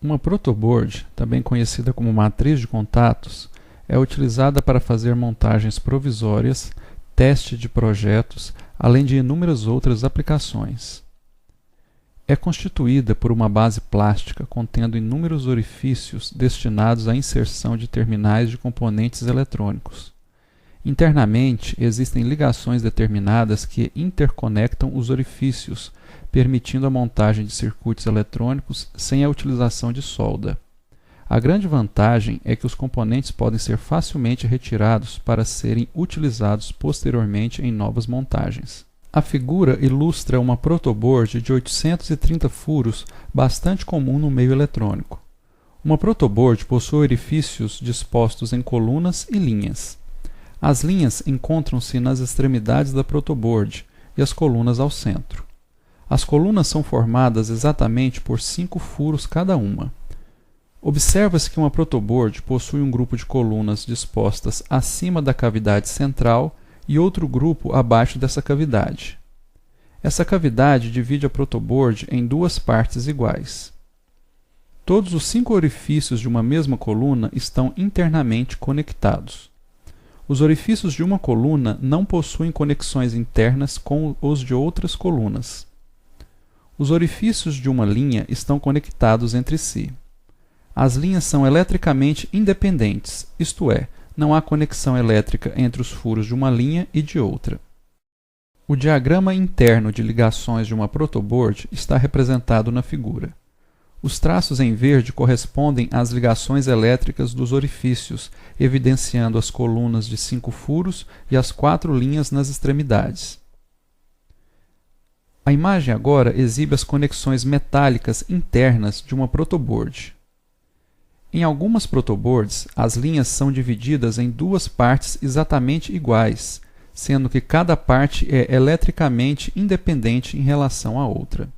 Uma protoboard, também conhecida como matriz de contatos, é utilizada para fazer montagens provisórias, teste de projetos, além de inúmeras outras aplicações. É constituída por uma base plástica contendo inúmeros orifícios destinados à inserção de terminais de componentes eletrônicos. Internamente, existem ligações determinadas que interconectam os orifícios, permitindo a montagem de circuitos eletrônicos sem a utilização de solda. A grande vantagem é que os componentes podem ser facilmente retirados para serem utilizados posteriormente em novas montagens. A figura ilustra uma protoboard de 830 furos, bastante comum no meio eletrônico. Uma protoboard possui orifícios dispostos em colunas e linhas. As linhas encontram-se nas extremidades da protoboard e as colunas ao centro. As colunas são formadas exatamente por 5 furos cada uma. Observa-se que uma protoboard possui um grupo de colunas dispostas acima da cavidade central e outro grupo abaixo dessa cavidade. Essa cavidade divide a protoboard em duas partes iguais. Todos os 5 orifícios de uma mesma coluna estão internamente conectados. Os orifícios de uma coluna não possuem conexões internas com os de outras colunas. Os orifícios de uma linha estão conectados entre si. As linhas são eletricamente independentes, isto é, não há conexão elétrica entre os furos de uma linha e de outra. O diagrama interno de ligações de uma protoboard está representado na figura. Os traços em verde correspondem às ligações elétricas dos orifícios, evidenciando as colunas de 5 furos e as 4 linhas nas extremidades. A imagem agora exibe as conexões metálicas internas de uma protoboard. Em algumas protoboards, as linhas são divididas em duas partes exatamente iguais, sendo que cada parte é eletricamente independente em relação à outra.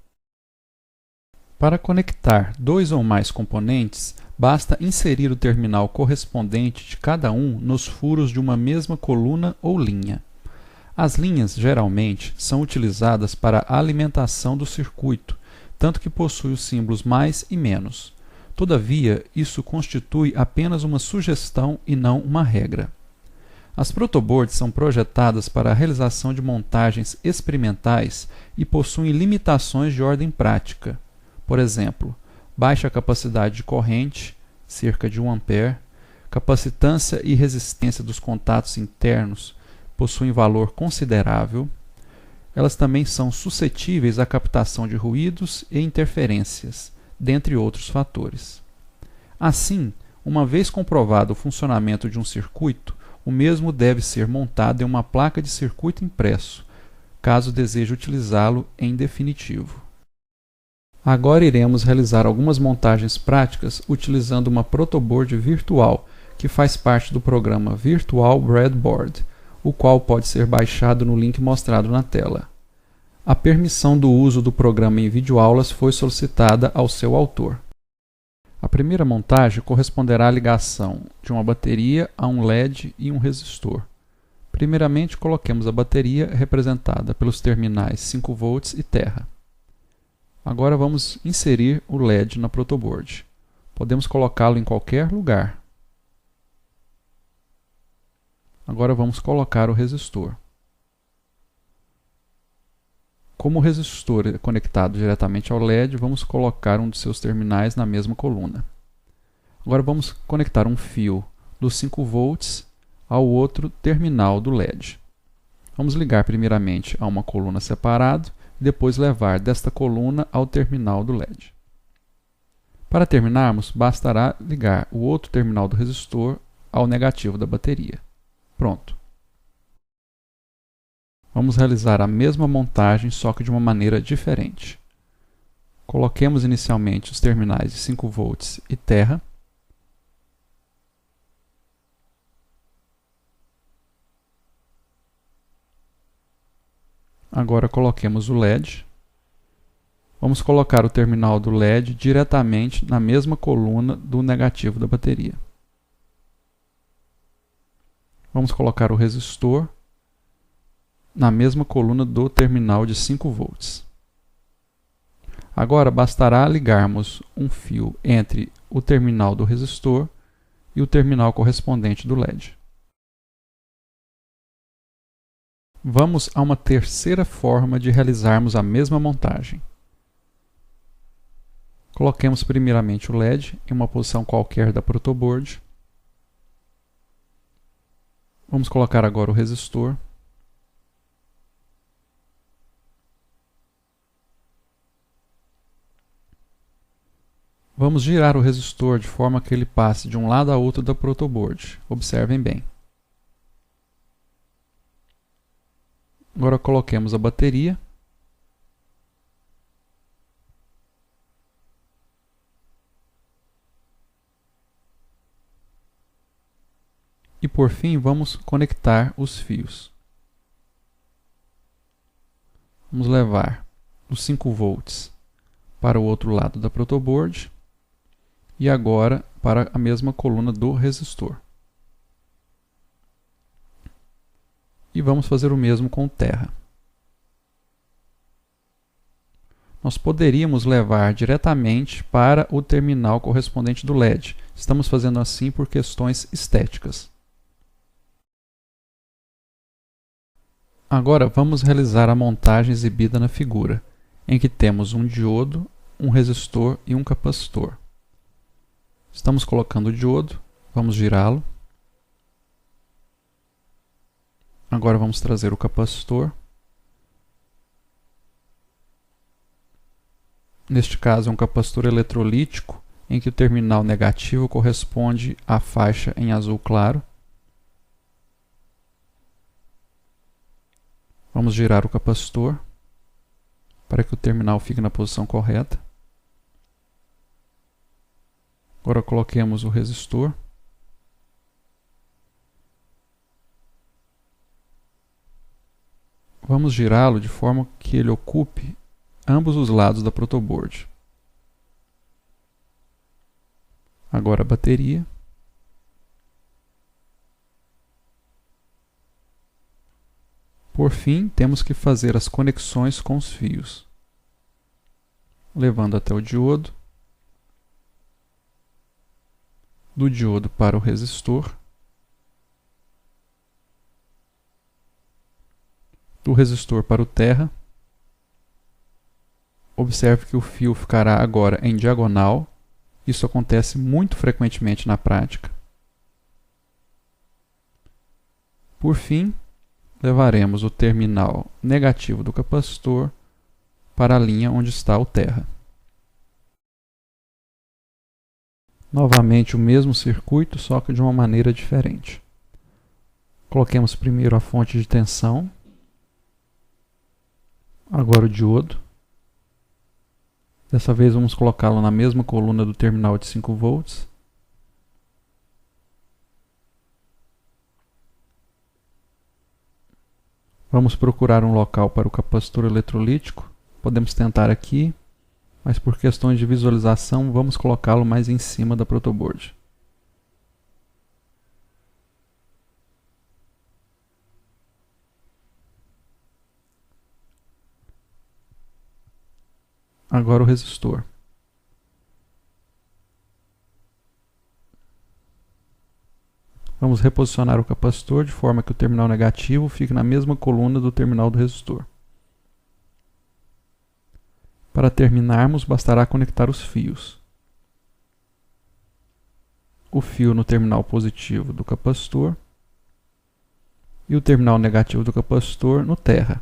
Para conectar 2 ou mais componentes, basta inserir o terminal correspondente de cada um nos furos de uma mesma coluna ou linha. As linhas, geralmente, são utilizadas para a alimentação do circuito, tanto que possui os símbolos mais e menos. Todavia, isso constitui apenas uma sugestão e não uma regra. As protoboards são projetadas para a realização de montagens experimentais e possuem limitações de ordem prática. Por exemplo, baixa capacidade de corrente, cerca de 1 A, capacitância e resistência dos contatos internos possuem valor considerável. Elas também são suscetíveis à captação de ruídos e interferências, dentre outros fatores. Assim, uma vez comprovado o funcionamento de um circuito, o mesmo deve ser montado em uma placa de circuito impresso, caso deseje utilizá-lo em definitivo. Agora iremos realizar algumas montagens práticas utilizando uma protoboard virtual, que faz parte do programa Virtual Breadboard, o qual pode ser baixado no link mostrado na tela. A permissão do uso do programa em videoaulas foi solicitada ao seu autor. A primeira montagem corresponderá à ligação de uma bateria a um LED e um resistor. Primeiramente, coloquemos a bateria representada pelos terminais 5 volts e terra. Agora vamos inserir o LED na protoboard. Podemos colocá-lo em qualquer lugar. Agora vamos colocar o resistor. Como o resistor é conectado diretamente ao LED, vamos colocar um de seus terminais na mesma coluna. Agora vamos conectar um fio dos 5 volts ao outro terminal do LED. Vamos ligar primeiramente a uma coluna separada e depois levar desta coluna ao terminal do LED. Para terminarmos, bastará ligar o outro terminal do resistor ao negativo da bateria. Pronto. Vamos realizar a mesma montagem, só que de uma maneira diferente. Coloquemos inicialmente os terminais de 5 volts e terra. Agora coloquemos o LED. Vamos colocar o terminal do LED diretamente na mesma coluna do negativo da bateria. Vamos colocar o resistor na mesma coluna do terminal de 5 volts. Agora bastará ligarmos um fio entre o terminal do resistor e o terminal correspondente do LED. Vamos a uma terceira forma de realizarmos a mesma montagem. Coloquemos primeiramente o LED em uma posição qualquer da protoboard. Vamos colocar agora o resistor. Vamos girar o resistor de forma que ele passe de um lado a outro da protoboard. Observem bem. Agora coloquemos a bateria. E por fim, vamos conectar os fios. Vamos levar os 5 volts para o outro lado da protoboard e agora para a mesma coluna do resistor. E vamos fazer o mesmo com o terra. Nós poderíamos levar diretamente para o terminal correspondente do LED. Estamos fazendo assim por questões estéticas. Agora vamos realizar a montagem exibida na figura, em que temos um diodo, um resistor e um capacitor. Estamos colocando o diodo, vamos girá-lo. Agora vamos trazer o capacitor. Neste caso é um capacitor eletrolítico, em que o terminal negativo corresponde à faixa em azul claro. Vamos girar o capacitor para que o terminal fique na posição correta. Agora coloquemos o resistor. Vamos girá-lo de forma que ele ocupe ambos os lados da protoboard. Agora a bateria. Por fim, temos que fazer as conexões com os fios, levando até o diodo, do diodo para o resistor, do resistor para o terra. Observe que o fio ficará agora em diagonal. Isso acontece muito frequentemente na prática. Por fim, levaremos o terminal negativo do capacitor para a linha onde está o terra. Novamente o mesmo circuito, só que de uma maneira diferente. Coloquemos primeiro a fonte de tensão, agora o diodo. Dessa vez vamos colocá-lo na mesma coluna do terminal de 5 volts. Vamos procurar um local para o capacitor eletrolítico. Podemos tentar aqui, mas por questões de visualização vamos colocá-lo mais em cima da protoboard. Agora o resistor. Vamos reposicionar o capacitor de forma que o terminal negativo fique na mesma coluna do terminal do resistor. Para terminarmos, bastará conectar os fios. O fio no terminal positivo do capacitor e o terminal negativo do capacitor no terra.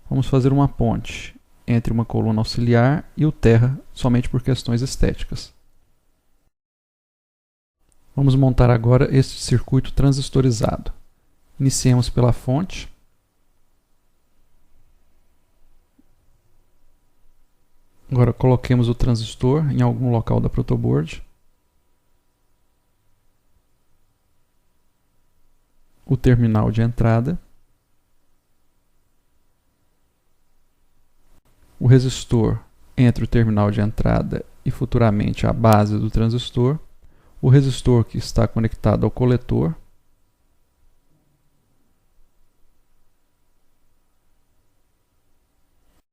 Vamos fazer uma ponte entre uma coluna auxiliar e o terra somente por questões estéticas. Vamos montar agora este circuito transistorizado. Iniciemos pela fonte. Agora coloquemos o transistor em algum local da protoboard. O terminal de entrada. O resistor entre o terminal de entrada e futuramente a base do transistor. O resistor que está conectado ao coletor.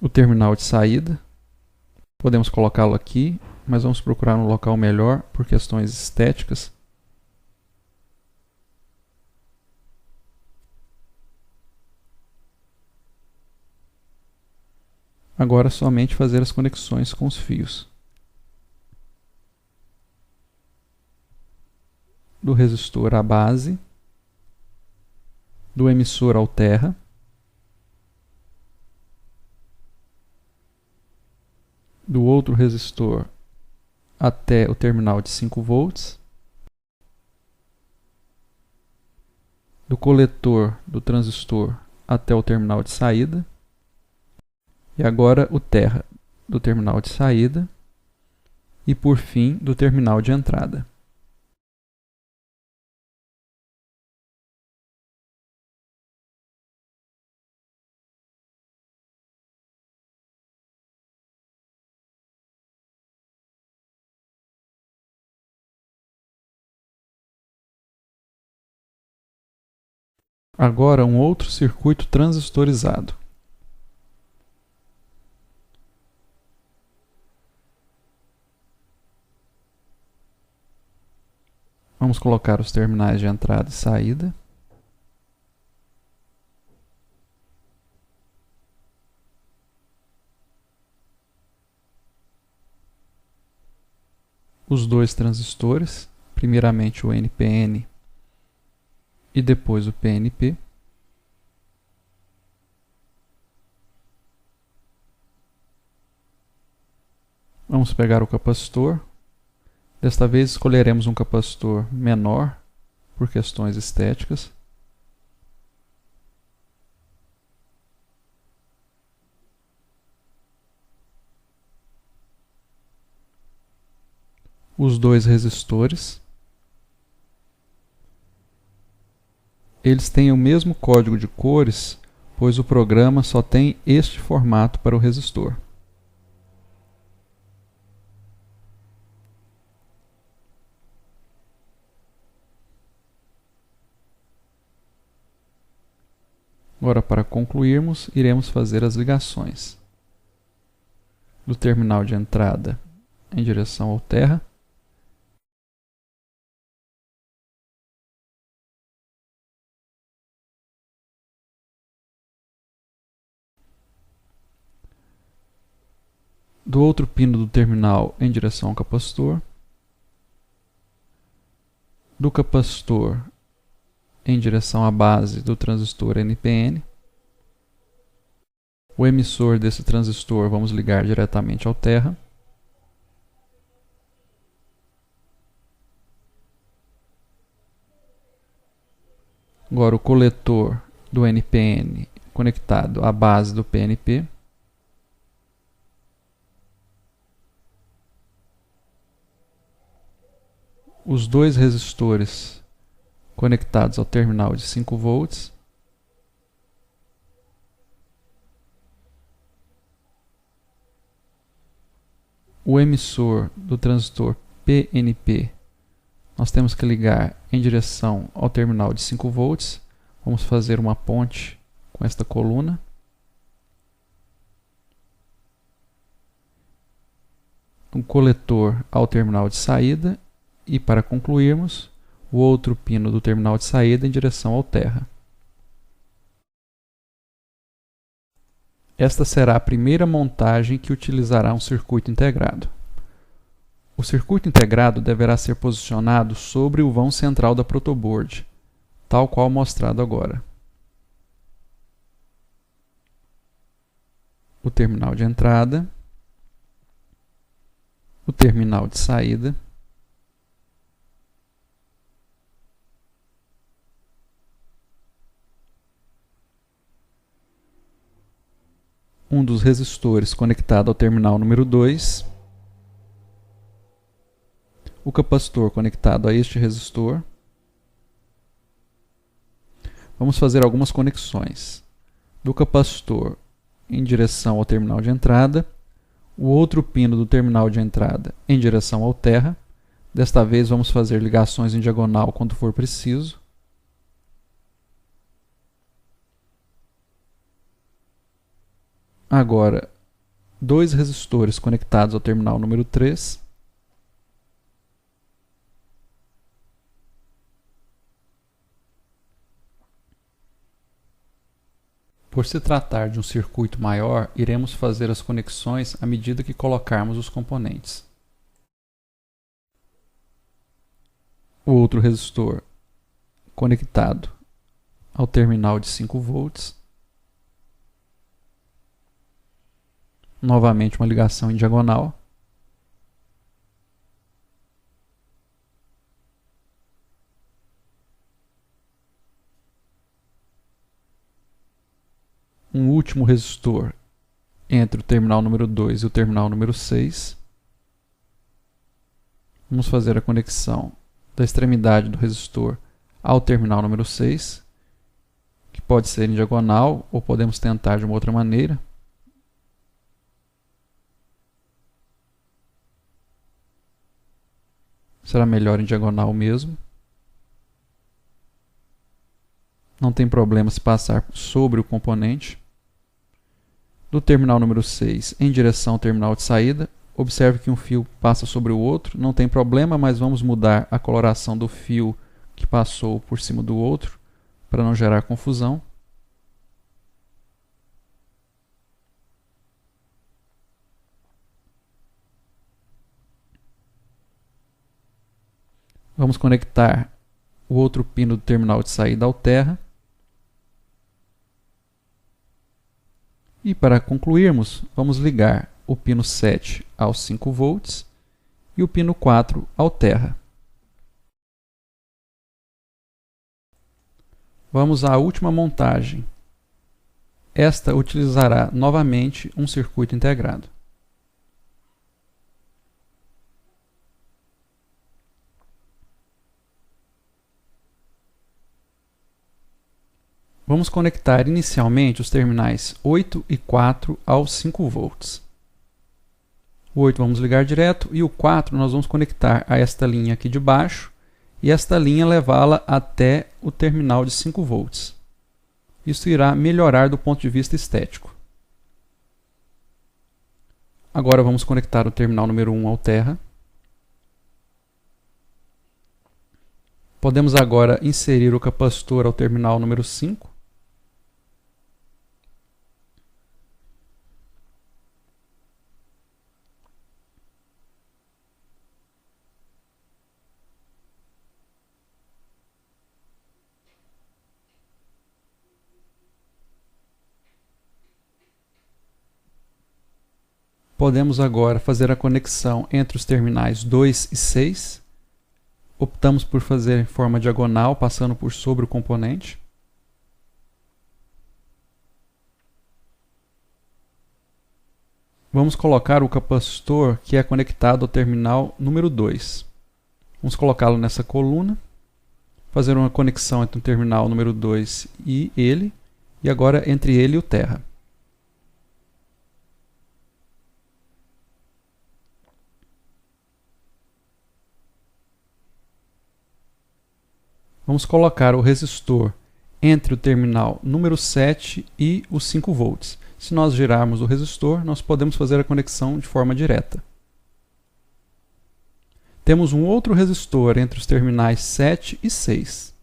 O terminal de saída. Podemos colocá-lo aqui, mas vamos procurar um local melhor por questões estéticas. Agora é somente fazer as conexões com os fios. Do resistor à base, do emissor ao terra, do outro resistor até o terminal de 5 volts, do coletor do transistor até o terminal de saída, e agora o terra do terminal de saída e, por fim, do terminal de entrada. Agora um outro circuito transistorizado. Vamos colocar os terminais de entrada e saída. Os dois transistores, primeiramente o NPN e depois o PNP. Vamos pegar o capacitor. Desta vez escolheremos um capacitor menor por questões estéticas. Os dois resistores. Eles têm o mesmo código de cores, pois o programa só tem este formato para o resistor. Agora, para concluirmos, iremos fazer as ligações do terminal de entrada em direção ao terra, do outro pino do terminal em direção ao capacitor, do capacitor em direção à base do transistor NPN. O emissor desse transistor vamos ligar diretamente ao terra. Agora o coletor do NPN conectado à base do PNP. Os dois resistores conectados ao terminal de 5 volts. O emissor do transistor PNP nós temos que ligar em direção ao terminal de 5 volts. Vamos fazer uma ponte com esta coluna. Um coletor ao terminal de saída e, para concluirmos, o outro pino do terminal de saída em direção ao terra. Esta será a primeira montagem que utilizará um circuito integrado. O circuito integrado deverá ser posicionado sobre o vão central da protoboard, tal qual mostrado agora. O terminal de entrada, o terminal de saída, um dos resistores conectado ao terminal número 2, o capacitor conectado a este resistor. Vamos fazer algumas conexões do capacitor em direção ao terminal de entrada, o outro pino do terminal de entrada em direção ao terra. Desta vez vamos fazer ligações em diagonal quando for preciso. Agora, dois resistores conectados ao terminal número 3. Por se tratar de um circuito maior, iremos fazer as conexões à medida que colocarmos os componentes. O outro resistor conectado ao terminal de 5 volts. Novamente uma ligação em diagonal. Um último resistor entre o terminal número 2 e o terminal número 6. Vamos fazer a conexão da extremidade do resistor ao terminal número 6, que pode ser em diagonal ou podemos tentar de uma outra maneira. Será melhor em diagonal mesmo. Não tem problema se passar sobre o componente. Do terminal número 6 em direção ao terminal de saída, observe que um fio passa sobre o outro, não tem problema, mas vamos mudar a coloração do fio que passou por cima do outro, para não gerar confusão. Vamos conectar o outro pino do terminal de saída ao terra. E para concluirmos, vamos ligar o pino 7 aos 5 volts e o pino 4 ao terra. Vamos à última montagem. Esta utilizará novamente um circuito integrado. Vamos conectar inicialmente os terminais 8 e 4 aos 5 volts. O 8 vamos ligar direto e o 4 nós vamos conectar a esta linha aqui de baixo e esta linha levá-la até o terminal de 5 volts. Isso irá melhorar do ponto de vista estético. Agora vamos conectar o terminal número 1 ao terra. Podemos agora inserir o capacitor ao terminal número 5. Podemos agora fazer a conexão entre os terminais 2 e 6. Optamos por fazer em forma diagonal, passando por sobre o componente. Vamos colocar o capacitor que é conectado ao terminal número 2. Vamos colocá-lo nessa coluna, fazer uma conexão entre o terminal número 2 e ele, e agora entre ele e o terra. Vamos colocar o resistor entre o terminal número 7 e os 5 volts. Se nós girarmos o resistor, nós podemos fazer a conexão de forma direta. Temos um outro resistor entre os terminais 7 e 6.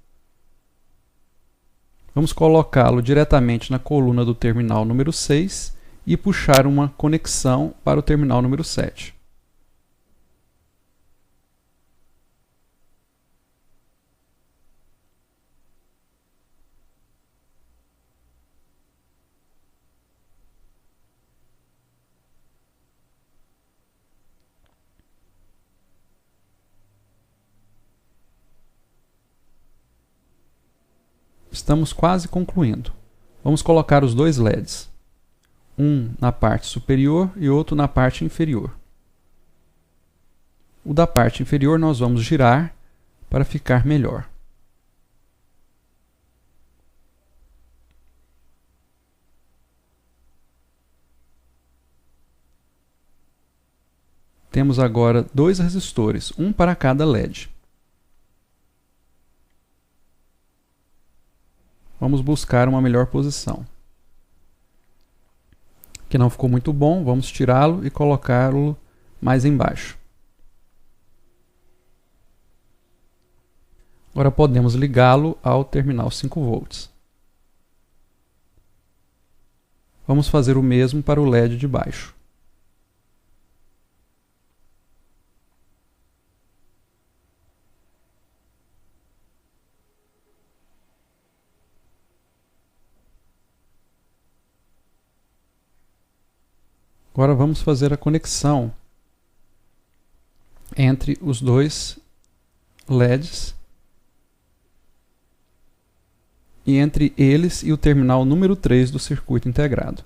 Vamos colocá-lo diretamente na coluna do terminal número 6 e puxar uma conexão para o terminal número 7. Estamos quase concluindo. Vamos colocar os dois LEDs, um na parte superior e outro na parte inferior. O da parte inferior nós vamos girar para ficar melhor. Temos agora dois resistores, um para cada LED. Vamos buscar uma melhor posição. que não ficou muito bom, vamos tirá-lo e colocá-lo mais embaixo. Agora podemos ligá-lo ao terminal 5 volts. Vamos fazer o mesmo para o LED de baixo. Agora vamos fazer a conexão entre os dois LEDs e entre eles e o terminal número 3 do circuito integrado.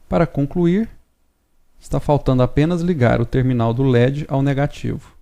Para concluir, está faltando apenas ligar o terminal do LED ao negativo.